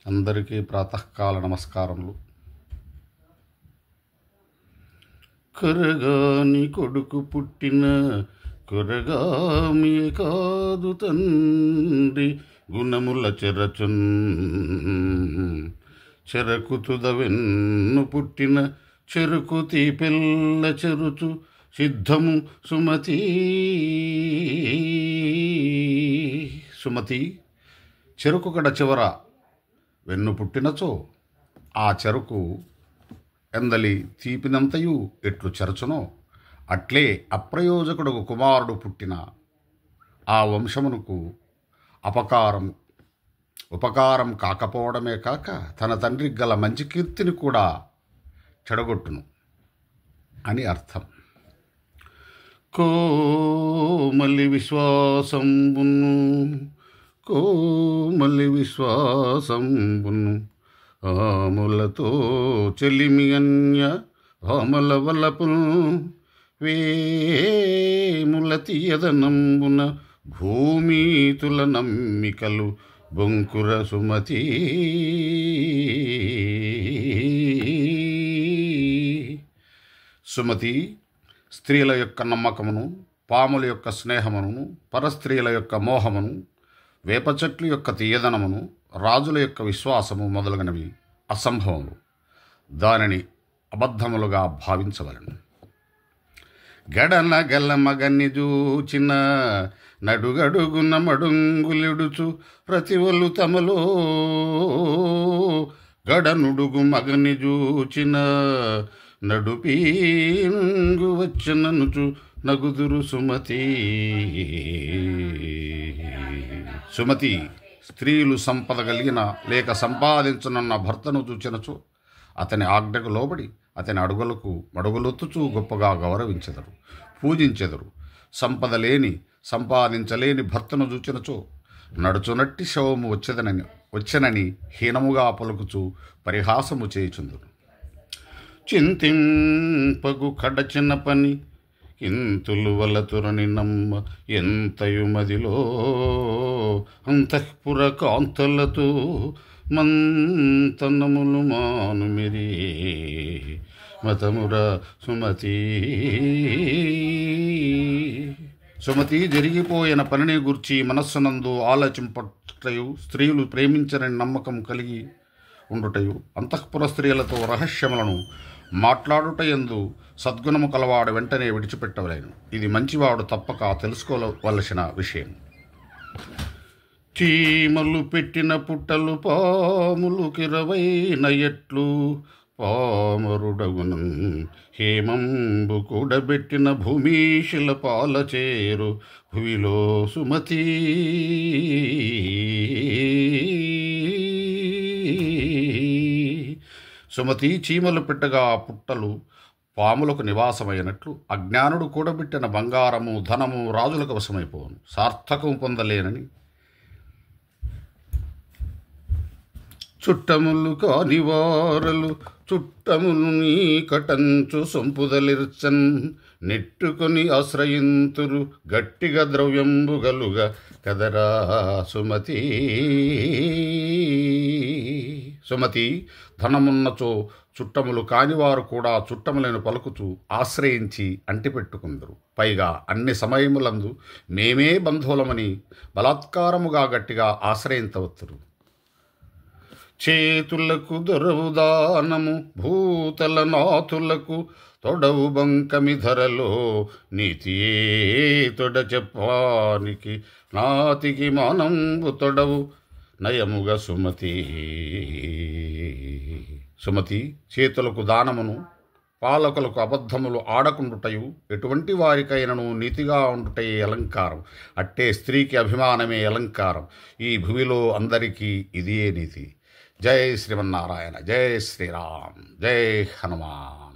అందరికీ ప్రాతకాల నమస్కారములు. కొరగాని కొడుకు పుట్టిన కొరగామి కాదు తండ్రి, గుణముల చెరచున్ చెరకుతుద వెన్ను పుట్టిన చెరుకు తీపెల్ల చెరుచు సిద్ధము సుమతి. సుమతి, చెరుకు కడ చివర వెన్ను పుట్టినచో ఆ చెరుకు ఎందలి తీపినంతయు ఎట్లు చెరచునో అట్లే అప్రయోజకుడు కుమారుడు పుట్టిన ఆ వంశమునకు ఉపకారం కాకపోవడమే కాక తన తండ్రికి గల మంచి కీర్తిని కూడా చెడగొట్టును అని అర్థం. కోమలి విశ్వాసంబును ఆములతో చెలిమి అన్య ఆమల వలపును వేముల తీయదనంబున భూమితుల నమ్మికలు బొంకుర సుమతి. సుమతి, స్త్రీల యొక్క నమ్మకమును, పాముల యొక్క స్నేహమును, పరస్త్రీల యొక్క మోహమును, వేప చెట్లు యొక్క తీయదనమును, రాజుల యొక్క విశ్వాసము మొదలగునవి అసంభవములు. దానిని అబద్ధములుగా భావించవలను. గడన గల మగని జూచిన నడుగడుగున మడుంగులిడుచు ప్రతివలు తమలో, గడనుడుగు మగని జూచిన నడుపీంగు వచ్చననుచు నగుదురు సుమతి. సుమతి, స్త్రీలు సంపద కలిగిన లేక సంపాదించనున్న భర్తను చూచినచో అతని ఆజ్ఞకు లోబడి అతని అడుగులకు మడుగులొత్తుచూ గొప్పగా గౌరవించెదరు, పూజించెదరు. సంపద లేని సంపాదించలేని భర్తను చూచినచో నడుచునట్టి శవము వచ్చనని హీనముగా పలుకుచూ పరిహాసము చేయుచుందురు. చింతింపగు కడచిన పని ఇంతులు వలతురని నమ్మ ఎంతయు మదిలో అంతఃపుర కాంతలతో మంతనములు మానుమిరి మతముర సుమతి. సుమతి, జరిగిపోయిన పనిని గూర్చి మనస్సునందు ఆలోచింపటయు, స్త్రీలు ప్రేమించరని నమ్మకం కలిగి ఉండుటయు, అంతఃపుర స్త్రీలతో రహస్యములను మాట్లాడుటయందు సద్గుణము కలవాడు వెంటనే విడిచిపెట్టవలేను. ఇది మంచివాడు తప్పక తెలుసుకోవలసిన విషయం. చీమలు పెట్టిన పుట్టలు పాములు కిరవైన ఎట్లు పామరుడగును, హేమంబు కూడబెట్టిన భూమిశిల పాలచేరు భువిలో సుమతి. సుమతి, చీమలు పెట్టగా పుట్టలు పాములకు నివాసమైనట్లు అజ్ఞానుడు కూడబెట్టిన బంగారము ధనము రాజులకు వశమైపోను, సార్థకం పొందలేనని. చుట్టములు కానివారలు చుట్టములు నీ కటంచు సొంపుదలిర్చన్, నెట్టుకొని ఆశ్రయింతురు గట్టిగా ద్రవ్యంబు గలుగా కదరా సుమతి. సుమతి, ధనమున్నచో చుట్టములు కానివారు కూడా చుట్టములను పలుకుచూ ఆశ్రయించి అంటిపెట్టుకుందరు. పైగా అన్ని సమయములందు మేమే బంధువులమని బలాత్కారముగా గట్టిగా ఆశ్రయించవచ్చురు. చేతులకు దొరవు దానము భూతల నాథులకు తొడవు బంకమి ధరలో నీతియే తొడ చెప్పానికి నాతికి మానంబు తొడవు నయముగా సుమతి. సుమతి, చేతులకు దానమును పాలకులకు అబద్ధములు ఆడకుండుటయు ఎటువంటి వారికైనను నీతిగా ఉండుటయే అలంకారం. అట్టే స్త్రీకి అభిమానమే అలంకారం. ఈ భూమిలో అందరికీ ఇదియే నీతి. జై శ్రీమన్నారాయణ, జై శ్రీరామ్, జై హనుమాన్.